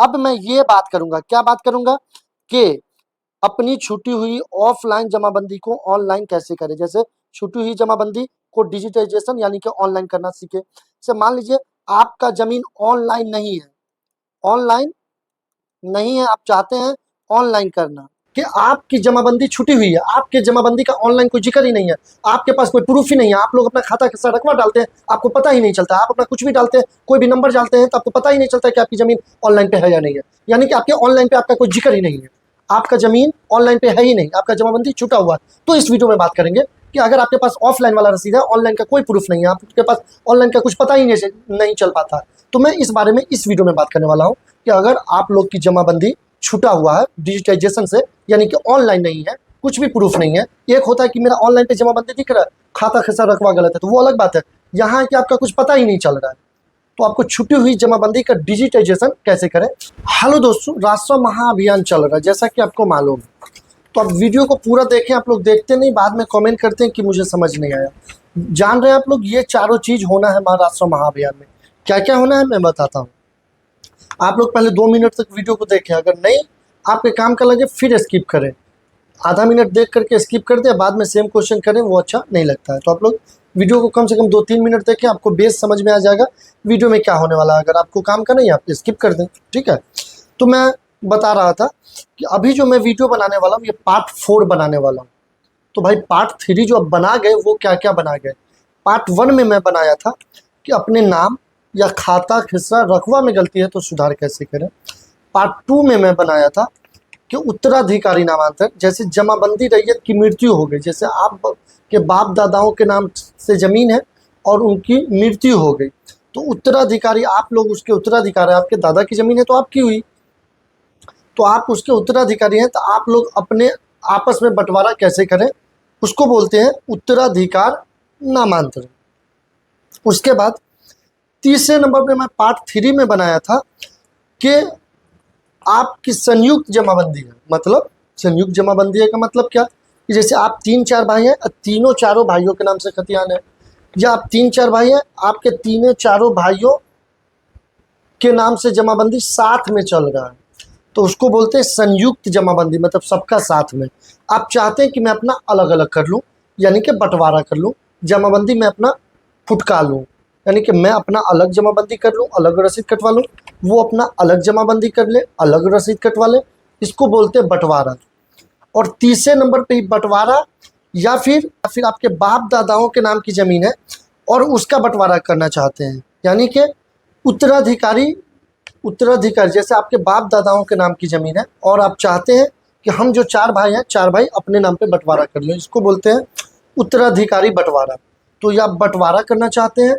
अब मैं ये बात करूंगा, क्या बात करूंगा कि अपनी छूटी हुई ऑफलाइन जमाबंदी को ऑनलाइन कैसे करें। जैसे छूटी हुई जमाबंदी को डिजिटाइजेशन यानी कि ऑनलाइन करना सीखे। जैसे मान लीजिए आपका जमीन ऑनलाइन नहीं है, ऑनलाइन नहीं है, आप चाहते हैं ऑनलाइन करना, कि आपकी जमाबंदी छूटी हुई है, आपके जमाबंदी का ऑनलाइन कोई जिक्र ही नहीं है, आपके पास कोई प्रूफ ही नहीं है, आप लोग अपना खाता का रकबा डालते हैं, आपको पता ही नहीं चलता, आप अपना कुछ भी डालते हैं, कोई भी नंबर डालते हैं तो आपको पता ही नहीं चलता कि आपकी जमीन ऑनलाइन पे है या नहीं है, यानी कि आपके ऑनलाइन पे आपका कोई जिक्र ही नहीं है, आपका जमीन ऑनलाइन पे है ही नहीं, आपका जमाबंदी छूटा हुआ है। तो इस वीडियो में बात करेंगे कि अगर आपके पास ऑफलाइन वाला रसीद है, ऑनलाइन का कोई प्रूफ नहीं है, आपके पास ऑनलाइन का कुछ पता ही नहीं चल पाता, तो मैं इस बारे में इस वीडियो में बात करने वाला हूँ कि अगर आप लोग की जमाबंदी छूटा हुआ है डिजिटाइजेशन से, यानी कि ऑनलाइन नहीं है, कुछ भी प्रूफ नहीं है। एक होता है कि मेरा ऑनलाइन पे जमाबंदी दिख रहा है, खाता खिस्सा रकबा गलत है, तो वो अलग बात है। यहाँ है कि आपका कुछ पता ही नहीं चल रहा है, तो आपको छूटी हुई जमाबंदी का डिजिटाइजेशन कैसे करें। हेलो दोस्तों, राष्ट्रीय महाअभियान चल रहा है जैसा कि आपको मालूम है, तो आप वीडियो को पूरा देखें। आप लोग देखते नहीं, बाद में कमेंट करते हैं कि मुझे समझ नहीं आया। जान रहे हैं आप लोग, ये चारों चीज होना है राष्ट्रीय महाअभियान में। क्या क्या होना है मैं बताता हूँ। आप लोग पहले 2 मिनट तक वीडियो को देखें, अगर नहीं आपके काम का लगे फिर स्किप करें, आधा मिनट देख करके स्किप कर दें, बाद में सेम क्वेश्चन करें, वो अच्छा नहीं लगता है। तो आप लोग वीडियो को कम से कम 2-3 मिनट देखें, आपको बेस समझ में आ जाएगा वीडियो में क्या होने वाला है। अगर आपको काम का नहीं आप स्किप कर दें, ठीक है। तो मैं बता रहा था कि अभी जो मैं वीडियो बनाने वाला हूँ ये पार्ट 4 बनाने वाला हूँ। तो भाई पार्ट 3 जो अब बना गए वो क्या क्या बना गए। पार्ट 1 में मैं बनाया था कि अपने नाम या खाता खिस्सा रकबा में गलती है तो सुधार कैसे करें। पार्ट 2 में मैं बनाया था कि उत्तराधिकारी नामांतरण, जैसे जमाबंदी रैयत की मृत्यु हो गई, जैसे आप के बाप दादाओं के नाम से ज़मीन है और उनकी मृत्यु हो गई, तो उत्तराधिकारी आप लोग उसके उत्तराधिकारी, आपके दादा की ज़मीन है तो आपकी हुई, तो आप उसके उत्तराधिकारी हैं, तो आप लोग अपने आपस में बंटवारा कैसे करें, उसको बोलते हैं उत्तराधिकार नामांतरण। उसके बाद तीसरे नंबर पे मैं पार्ट 3 में बनाया था कि आपकी संयुक्त जमाबंदी है। मतलब संयुक्त जमाबंदी है का मतलब क्या, कि जैसे आप 3-4 भाई हैं, तीनों चारों भाइयों के नाम से खतियान है, या आप 3-4 भाई हैं, आपके तीनों चारों भाइयों के नाम से जमाबंदी साथ में चल रहा है, तो उसको बोलते हैं संयुक्त जमाबंदी, मतलब सबका साथ में। आप चाहते हैं कि मैं अपना अलग अलग कर लूँ, यानी कि बंटवारा कर लूँ, जमाबंदी मैं अपना फुटका लूँ, यानी कि मैं अपना अलग जमाबंदी कर लूँ, अलग रसीद कटवा लूँ, वो अपना अलग जमाबंदी कर ले, अलग रसीद कटवा ले, इसको बोलते हैं बंटवारा। और तीसरे नंबर पे बंटवारा, या फिर आपके बाप दादाओं के नाम की ज़मीन है और उसका बंटवारा करना चाहते हैं, यानी कि उत्तराधिकारी जैसे आपके बाप दादाओं के नाम की ज़मीन है और आप चाहते हैं कि हम जो 4 भाई हैं, 4 भाई अपने नाम पे बंटवारा कर लें, इसको बोलते हैं उत्तराधिकारी बंटवारा। तो या बंटवारा करना चाहते हैं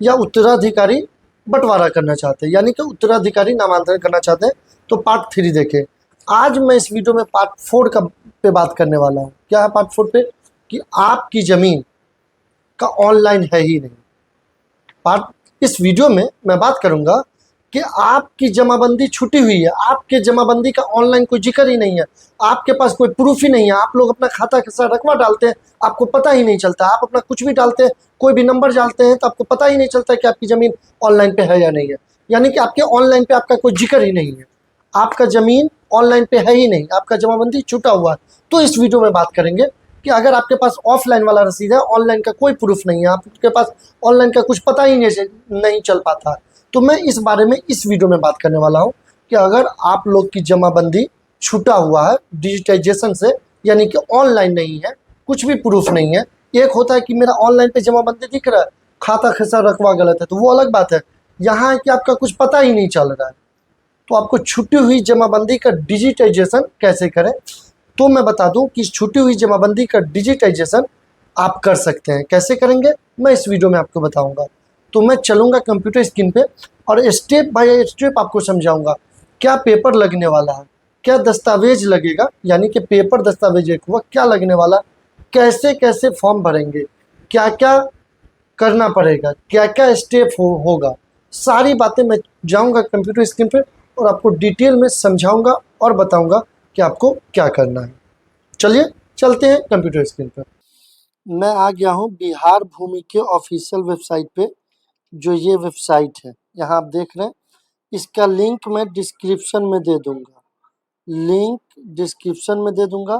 या उत्तराधिकारी बंटवारा करना चाहते हैं, यानी कि उत्तराधिकारी नामांतरण करना चाहते हैं, तो पार्ट 3 देखें। आज मैं इस वीडियो में पार्ट 4 का पे बात करने वाला हूँ। क्या है पार्ट 4 पे, कि आपकी ज़मीन का ऑनलाइन है ही नहीं। पार्ट इस वीडियो में मैं बात करूंगा कि आपकी जमाबंदी छूटी हुई है, आपके जमाबंदी का ऑनलाइन कोई जिक्र ही नहीं है, आपके पास कोई प्रूफ ही नहीं है, आप लोग अपना खाता खिस्सा रकबा डालते हैं, आपको पता ही नहीं चलता, आप अपना कुछ भी डालते हैं, कोई भी नंबर डालते हैं तो आपको पता ही नहीं चलता कि आपकी ज़मीन ऑनलाइन पे है या नहीं है, यानी कि आपके ऑनलाइन पे आपका कोई जिक्र ही नहीं है, आपका ज़मीन ऑनलाइन पे है ही नहीं, आपका जमाबंदी छूटा हुआ है। तो इस वीडियो में बात करेंगे कि अगर आपके पास ऑफलाइन वाला रसीद है, ऑनलाइन का कोई प्रूफ नहीं है, आपके पास ऑनलाइन का कुछ पता ही नहीं चल पाता, तो मैं इस बारे में इस वीडियो में बात करने वाला हूं कि अगर आप लोग की जमाबंदी छूटा हुआ है डिजिटाइजेशन से, यानी कि ऑनलाइन नहीं है, कुछ भी प्रूफ नहीं है। एक होता है कि मेरा ऑनलाइन पे जमाबंदी दिख रहा है, खाता खिस्सा रकबा गलत है, तो वो अलग बात है। यहाँ है कि आपका कुछ पता ही नहीं चल रहा है, तो आपको छूटी हुई जमाबंदी का डिजिटाइजेशन कैसे करें। तो मैं बता दूं कि इस छूटी हुई जमाबंदी का डिजिटाइजेशन आप कर सकते हैं। कैसे करेंगे मैं इस वीडियो में आपको बताऊंगा। तो मैं चलूंगा कंप्यूटर स्क्रीन पे और स्टेप बाय स्टेप आपको समझाऊंगा क्या पेपर लगने वाला है, क्या दस्तावेज लगेगा, यानी कि पेपर दस्तावेज एक हुआ, क्या लगने वाला, कैसे कैसे फॉर्म भरेंगे, क्या क्या करना पड़ेगा, क्या क्या स्टेप होगा, सारी बातें मैं जाऊंगा कंप्यूटर स्क्रीन पे और आपको डिटेल में समझाऊंगा और बताऊंगा कि आपको क्या करना है। चलिए चलते हैं कंप्यूटर स्क्रीन पर। मैं आ गया हूं बिहार भूमि के ऑफिशियल वेबसाइट पे, जो ये वेबसाइट है, यहाँ आप देख रहे हैं इसका लिंक मैं डिस्क्रिप्शन में दे दूंगा, लिंक डिस्क्रिप्शन में दे दूंगा,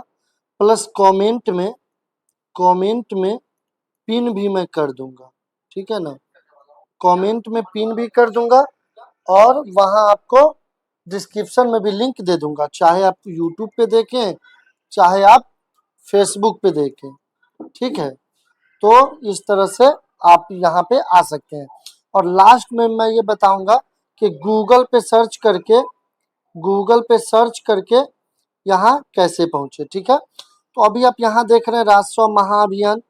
प्लस कमेंट में पिन भी मैं कर दूंगा, ठीक है ना, कमेंट में पिन भी कर दूंगा और वहां आपको डिस्क्रिप्शन में भी लिंक दे दूंगा, चाहे आप यूट्यूब पे देखें चाहे आप फेसबुक पे देखें, ठीक है। तो इस तरह से आप यहाँ पे आ सकते हैं। और लास्ट में मैं ये बताऊंगा कि गूगल पे सर्च करके यहाँ कैसे पहुंचे, ठीक है। तो अभी आप यहाँ देख रहे हैं राजस्व महाअभियान,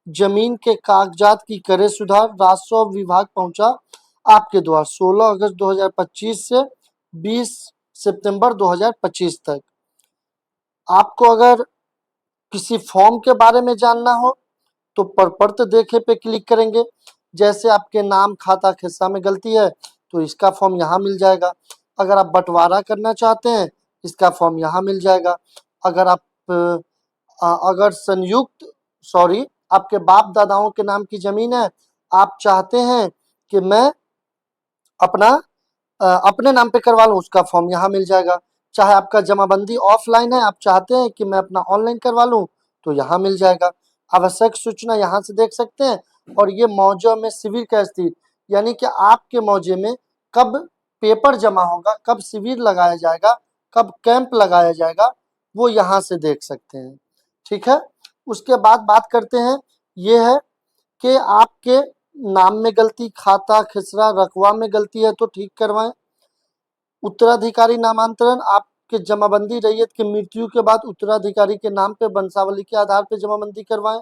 जमीन के कागजात की करे सुधार, राजस्व विभाग पहुंचा आपके द्वार 16 अगस्त 2025 से 20 सितंबर 2025 तक। आपको अगर किसी फॉर्म के बारे में जानना हो तो प्रपत्र देखे पे क्लिक करेंगे। जैसे आपके नाम खाता खिस्सा में गलती है तो इसका फॉर्म यहाँ मिल जाएगा। अगर आप बंटवारा करना चाहते हैं इसका फॉर्म यहाँ मिल जाएगा। अगर आप अगर आपके बाप दादाओं के नाम की जमीन है, आप चाहते हैं कि मैं अपने नाम पे करवा लूँ, उसका फॉर्म यहाँ मिल जाएगा। चाहे आपका जमाबंदी ऑफलाइन है, आप चाहते हैं कि मैं अपना ऑनलाइन करवा लूँ तो यहाँ मिल जाएगा। आवश्यक सूचना यहाँ से देख सकते हैं। और ये मौजे में शिविर का स्थिति, यानी कि आपके मौजे में कब पेपर जमा होगा, कब शिविर लगाया जाएगा, कब कैंप लगाया जाएगा, वो यहाँ से देख सकते हैं, ठीक है। उसके बाद बात करते हैं, ये है कि आपके नाम में गलती, खाता खसरा रकवा में गलती है तो ठीक करवाएं। उत्तराधिकारी नामांतरण, आपके जमाबंदी रैयत की मृत्यु के बाद उत्तराधिकारी के नाम पे वंशावली के आधार पे जमाबंदी करवाएं।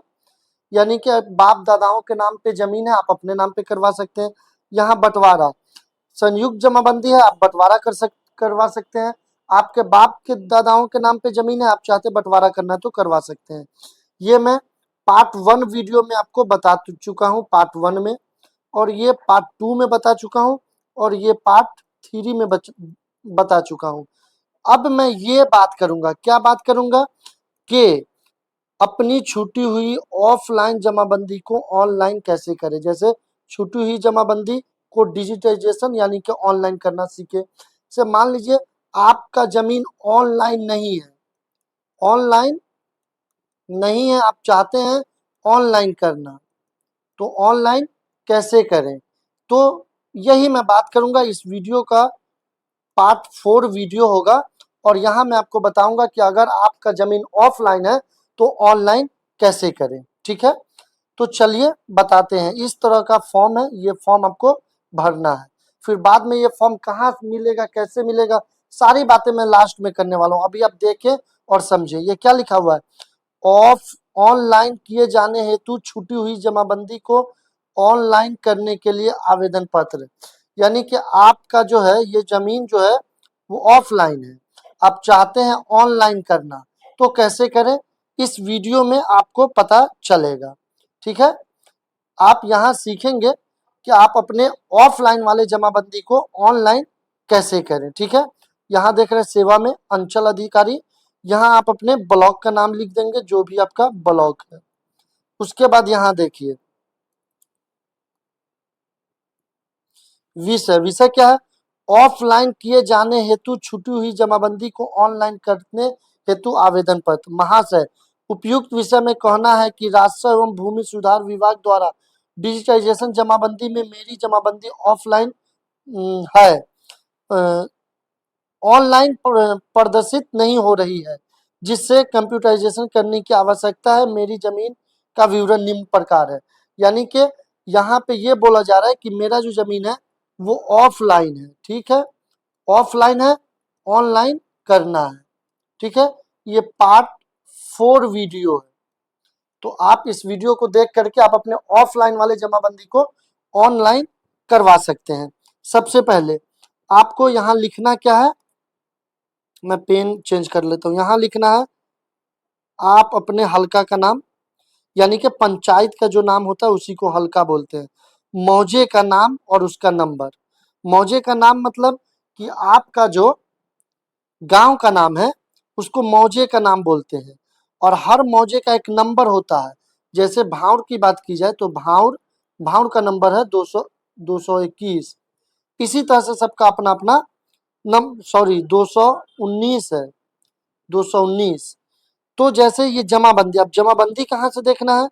यानी कि बाप दादाओं के नाम पे जमीन है, आप अपने नाम पे करवा सकते हैं। यहाँ बंटवारा, संयुक्त जमाबंदी है, आप बंटवारा करवा सकते हैं। आपके बाप के दादाओं के नाम पे जमीन है, आप चाहते बंटवारा करना है तो करवा सकते हैं। ये मैं पार्ट 1 वीडियो में आपको बता चुका हूँ, पार्ट 1 में, और ये पार्ट 2 में बता चुका हूँ, और ये पार्ट 3 में बता चुका हूँ। अब मैं ये बात करूंगा, क्या बात करूंगा कि अपनी छूटी हुई ऑफलाइन जमाबंदी को ऑनलाइन कैसे करें। जैसे छूटी हुई जमाबंदी को डिजिटाइजेशन यानी कि ऑनलाइन करना सीखे। से मान लीजिए आपका जमीन ऑनलाइन नहीं है, आप चाहते हैं ऑनलाइन करना, तो ऑनलाइन कैसे करें, तो यही मैं बात करूंगा। इस वीडियो का पार्ट 4 वीडियो होगा और यहाँ मैं आपको बताऊंगा कि अगर आपका जमीन ऑफलाइन है तो ऑनलाइन कैसे करें, ठीक है। तो चलिए बताते हैं। इस तरह का फॉर्म है, ये फॉर्म आपको भरना है। फिर बाद में ये फॉर्म कहाँ मिलेगा, कैसे मिलेगा, सारी बातें मैं लास्ट में करने वाला हूँ। अभी आप देखें और समझें, ये क्या लिखा हुआ है, ऑनलाइन किए जाने हेतु छूटी हुई जमाबंदी को ऑनलाइन करने के लिए आवेदन पत्र। यानी कि आपका जो है ये जमीन जो है वो ऑफलाइन है, आप चाहते हैं ऑनलाइन करना, तो कैसे करें इस वीडियो में आपको पता चलेगा, ठीक है। आप यहाँ सीखेंगे कि आप अपने ऑफलाइन वाले जमाबंदी को ऑनलाइन कैसे करें, ठीक है। यहाँ देख रहे हैं सेवा में अंचल अधिकारी, यहाँ आप अपने ब्लॉक का नाम लिख देंगे, जो भी आपका ब्लॉक है। उसके बाद यहाँ देखिए विषय क्या है, ऑफलाइन किए जाने हेतु छूटी हुई जमाबंदी को ऑनलाइन करने हेतु आवेदन पत्र। महाशय, उपयुक्त विषय में कहना है कि राजस्व एवं भूमि सुधार विभाग द्वारा डिजिटाइजेशन जमाबंदी में मेरी जमाबंदी ऑफलाइन है, ऑनलाइन प्रदर्शित नहीं हो रही है, जिससे कंप्यूटराइजेशन करने की आवश्यकता है। मेरी जमीन का विवरण निम्न प्रकार है। यानी कि यहाँ पे ये बोला जा रहा है कि मेरा जो जमीन है वो ऑफलाइन है, ठीक है, ऑफलाइन है, ऑनलाइन करना है, ठीक है। ये पार्ट 4 वीडियो है, तो आप इस वीडियो को देख करके आप अपने ऑफलाइन वाले जमाबंदी को ऑनलाइन करवा सकते हैं। सबसे पहले आपको यहाँ लिखना क्या है, मैं पेन चेंज कर लेता हूँ। यहाँ लिखना है आप अपने हलका का नाम, यानी कि पंचायत का जो नाम होता है उसी को हलका बोलते हैं। मौजे का नाम और उसका नंबर। मौजे का नाम मतलब कि आपका जो गांव का नाम है उसको मौजे का नाम बोलते हैं, और हर मौजे का एक नंबर होता है। जैसे भाउर की बात की जाए तो भाउर का नंबर है 221। इसी तरह से सबका अपना अपना सॉरी 219 है, 219। तो जैसे ये जमाबंदी, अब जमाबंदी कहाँ से देखना है,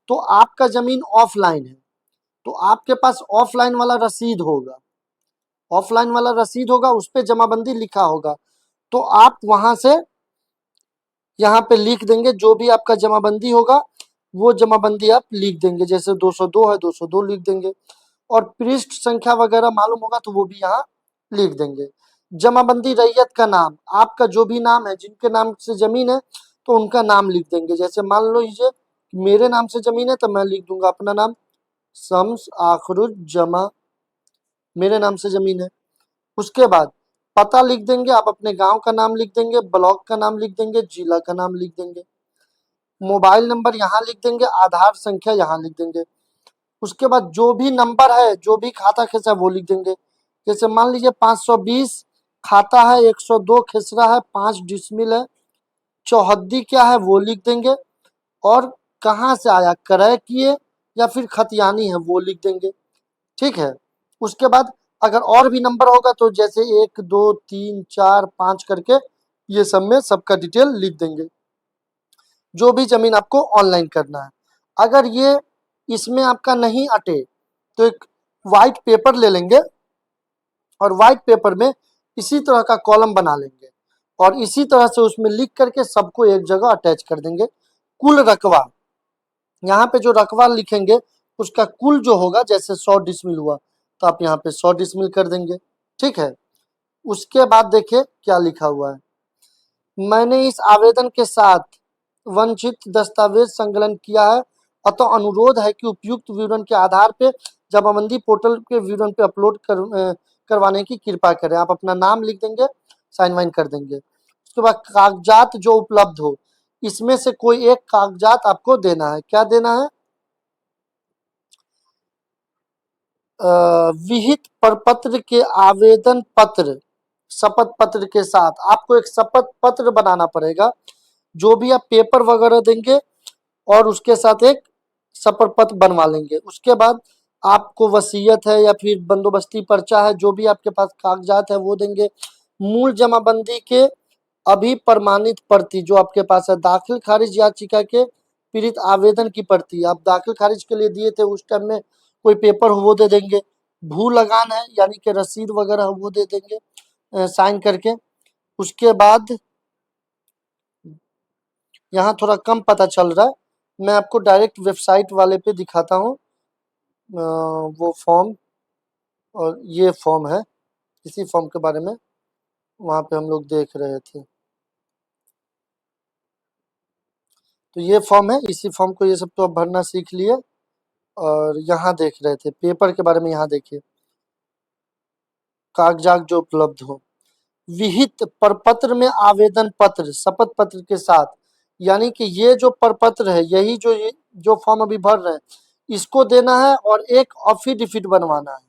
तो आपका जमीन ऑफलाइन है तो आपके पास ऑफलाइन वाला रसीद होगा, ऑफलाइन वाला रसीद होगा, उस पे जमाबंदी लिखा होगा। तो आप वहां से यहाँ पे लिख देंगे जो भी आपका जमाबंदी होगा, वो जमाबंदी आप लिख देंगे। जैसे 202 है, 202 लिख देंगे, और पृष्ठ संख्या वगैरह मालूम होगा तो वो भी यहाँ लिख देंगे। जमाबंदी रैयत का नाम, आपका जो भी नाम है, जिनके नाम से जमीन है तो उनका नाम लिख देंगे। जैसे मान लो लीजिए मेरे नाम से जमीन है तो मैं लिख दूंगा अपना नाम शम्स आखरुज जमा, मेरे नाम से जमीन है। उसके बाद पता लिख देंगे, आप अपने गांव का नाम लिख देंगे, ब्लॉक का नाम लिख देंगे, जिला का नाम लिख देंगे, मोबाइल नंबर यहाँ लिख देंगे, आधार संख्या यहाँ लिख देंगे। उसके बाद जो भी नंबर है, जो भी खाता खेसरा है वो लिख देंगे। जैसे मान लीजिए 520 खाता है, 102 खेसरा है, 5 डिसमिल है, चौहद्दी क्या है वो लिख देंगे, और कहाँ से आया, क्रय किए या फिर खतियानी है वो लिख देंगे। ठीक है। उसके बाद अगर और भी नंबर होगा तो जैसे 1 2 3 4 5 करके ये सब में सबका डिटेल लिख देंगे, जो भी जमीन आपको ऑनलाइन करना है। अगर ये इसमें आपका नहीं अटे तो एक वाइट पेपर ले लेंगे और वाइट पेपर में इसी तरह का कॉलम बना लेंगे और इसी तरह से उसमें लिख करके सबको एक जगह अटैच कर देंगे। कुल रकबा, यहाँ पे जो रकबा लिखेंगे उसका कुल जो होगा, जैसे 100 डिसमिल हुआ तो आप यहाँ पे 100 डिसमिल कर देंगे। ठीक है। उसके बाद देखिए क्या लिखा हुआ है, मैंने इस आवेदन के साथ वंचित दस्तावेज संकलन किया है, अतः अनुरोध है कि उपयुक्त विवरण के आधार पे जमाबंदी पोर्टल के विवरण पे अपलोड करवाने की कृपा करें। आप अपना नाम लिख देंगे, साइन वाइन कर देंगे। उसके बाद कागजात जो उपलब्ध हो, इसमें से कोई एक कागजात आपको देना है। क्या देना है, विहित प्रपत्र के आवेदन पत्र शपथ पत्र के साथ आपको एक शपथ पत्र बनाना पड़ेगा। जो भी आप पेपर वगैरह देंगे और उसके साथ एक शपथ पत्र बनवा लेंगे। उसके बाद आपको वसीयत है या फिर बंदोबस्ती पर्चा है, जो भी आपके पास कागजात है वो देंगे। मूल जमाबंदी के अभी प्रमाणित प्रति जो आपके पास है, दाखिल खारिज याचिका के पीड़ित आवेदन की प्रति, आप दाखिल खारिज के लिए दिए थे उस टाइम में कोई पेपर हो वो दे देंगे। भू लगान है यानी कि रसीद वगैरह वो दे देंगे साइन करके। उसके बाद यहाँ थोड़ा कम पता चल रहा है, मैं आपको डायरेक्ट वेबसाइट वाले पे दिखाता हूँ। वो फॉर्म और ये फॉर्म है, इसी फॉर्म के बारे में वहाँ पे हम लोग देख रहे थे। तो ये फॉर्म है, इसी फॉर्म को ये सब तो अब भरना सीख लिए। और यहाँ देख रहे थे पेपर के बारे में, यहाँ देखिए कागजात जो उपलब्ध हो, विहित प्रपत्र में आवेदन पत्र शपथ पत्र के साथ, यानी कि ये जो प्रपत्र है, यही जो फॉर्म अभी भर रहे हैं इसको देना है, और एक एफिडेविट बनवाना है,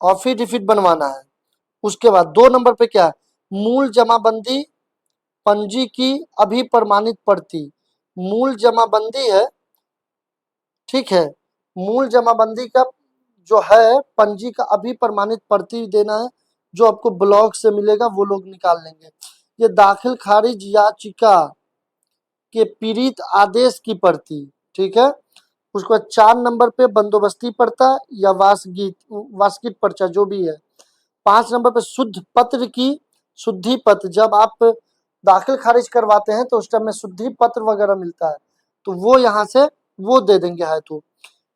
एफिडेविट बनवाना है। उसके बाद 2 नंबर पे क्या है, मूल जमाबंदी पंजी की अभी प्रमाणित प्रति, मूल जमाबंदी है, ठीक है, मूल जमाबंदी का जो है पंजी का अभी प्रमाणित प्रति देना है, जो आपको ब्लॉक से मिलेगा वो लोग निकाल लेंगे। ये दाखिल खारिज याचिका के पीड़ित आदेश की प्रति, ठीक है। उसके बाद 4 नंबर पे बंदोबस्ती पर्चा या वास्किट पर्चा जो भी है। 5 नंबर पे शुद्ध पत्र की शुद्धि पत्र, जब आप दाखिल खारिज करवाते हैं तो उस टाइम में शुद्धि पत्र वगैरह मिलता है तो वो यहाँ से वो दे देंगे है तो,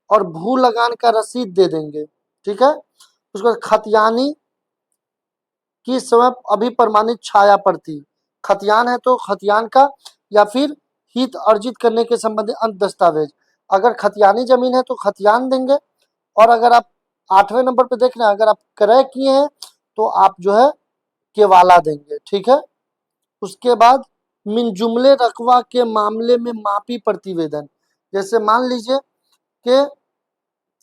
और भू लगान का रसीद दे देंगे। ठीक है। उसके बाद खतियानी की समय अभी प्रमाणित छाया प्रति, खतियान है तो खतियान का या फिर हित अर्जित करने के संबंधित अंत दस्तावेज। अगर खतियानी जमीन है तो खतियान देंगे, और अगर आप 8वें नंबर पे देख रहे हैं, अगर आप क्रय किए हैं तो आप जो है केवाला देंगे। ठीक है। उसके बाद मिन जुमले रकबा के मामले में मापी प्रतिवेदन, जैसे मान लीजिए कि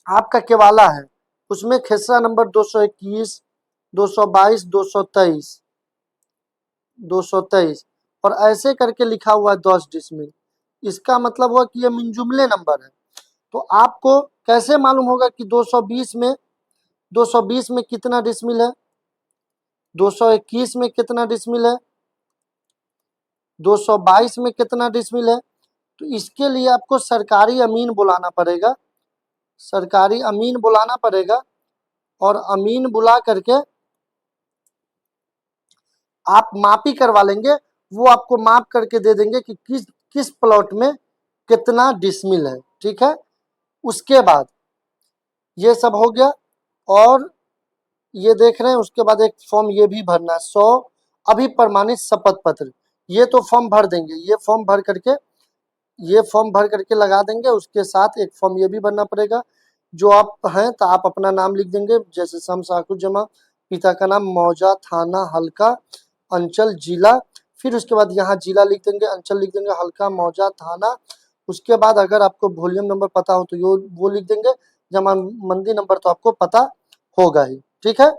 आपका केवाला है, उसमें खेसरा नंबर 221 222 223 223 और ऐसे करके लिखा हुआ है 10 डिसमिल। इसका मतलब हुआ कि ये मिन जुमले नंबर है। तो आपको कैसे मालूम होगा कि 220 में 220 में कितना डिसमिल है, 221 में कितना डिसमिल है, 222 में कितना डिसमिल है। तो इसके लिए आपको सरकारी अमीन बुलाना पड़ेगा, सरकारी अमीन बुलाना पड़ेगा, और अमीन बुला करके आप मापी करवा लेंगे। वो आपको माप करके दे देंगे कि किस किस प्लॉट में कितना डिसमिल है, ठीक है। उसके बाद ये सब हो गया, और ये देख रहे हैं, उसके बाद एक फॉर्म ये भी भरना है, 100 अभी प्रमाणित शपथ पत्र। ये तो फॉर्म भर देंगे, ये फॉर्म भर करके, ये फॉर्म भर करके लगा देंगे। उसके साथ एक फॉर्म ये भी भरना पड़ेगा, जो आप हैं तो आप अपना नाम लिख देंगे, जैसे सम साकुर जमा, पिता का नाम, मौजा, थाना, हल्का, अंचल, जिला। फिर उसके बाद यहाँ जिला लिख देंगे, अंचल लिख देंगे, हल्का, मौजा, थाना। उसके बाद अगर आपको वॉल्यूम नंबर पता हो तो वो लिख देंगे, जमाबंदी नंबर तो आपको पता होगा ही, ठीक है।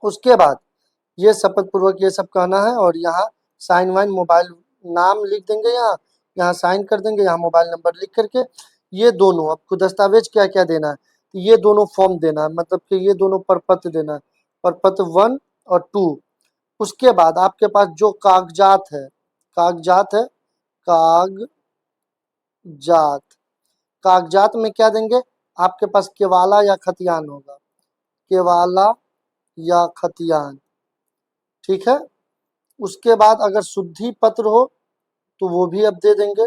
उसके बाद ये शपथ पूर्वक ये सब कहना है, और यहाँ साइन वाइन, मोबाइल नाम लिख देंगे, यहाँ यहाँ साइन कर देंगे, यहाँ मोबाइल नंबर लिख करके। ये दोनों आपको दस्तावेज क्या क्या देना है, तो ये दोनों फॉर्म देना है, मतलब कि ये दोनों प्रपत्र देना है, प्रपत्र 1 और 2। उसके बाद आपके पास जो कागजात है, कागजात है, कागजात, कागजात में क्या देंगे, आपके पास केवाला या खतियान होगा, केवाला या खतियान, ठीक है। उसके बाद अगर शुद्धि पत्र हो तो वो भी अब दे देंगे,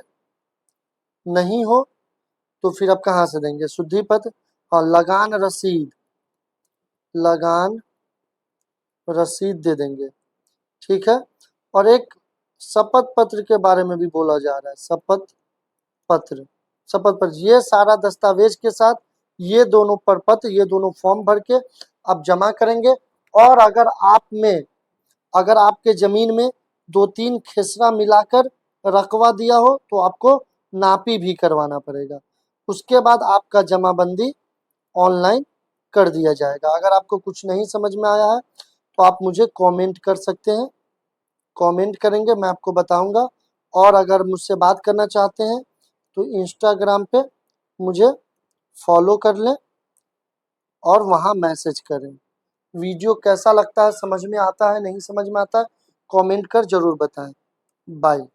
नहीं हो तो फिर अब कहाँ से देंगे शुद्धि पत्र। और लगान रसीद, लगान रसीद दे देंगे, ठीक है। और एक शपथ पत्र के बारे में भी बोला जा रहा है, शपथ पत्र, शपथ पत्र, ये सारा दस्तावेज के साथ ये दोनों प्रपत्र, ये दोनों फॉर्म भर के आप जमा करेंगे। और अगर आपके जमीन में 2-3 खेसरा मिलाकर रकवा दिया हो तो आपको नापी भी करवाना पड़ेगा। उसके बाद आपका जमाबंदी ऑनलाइन कर दिया जाएगा। अगर आपको कुछ नहीं समझ में आया है तो आप मुझे कमेंट कर सकते हैं, कमेंट करेंगे, मैं आपको बताऊंगा। और अगर मुझसे बात करना चाहते हैं तो इंस्टाग्राम पे मुझे फॉलो कर लें और वहाँ मैसेज करें। वीडियो कैसा लगता है, समझ में आता है, नहीं समझ में आता है, कमेंट कर जरूर बताएं। बाय।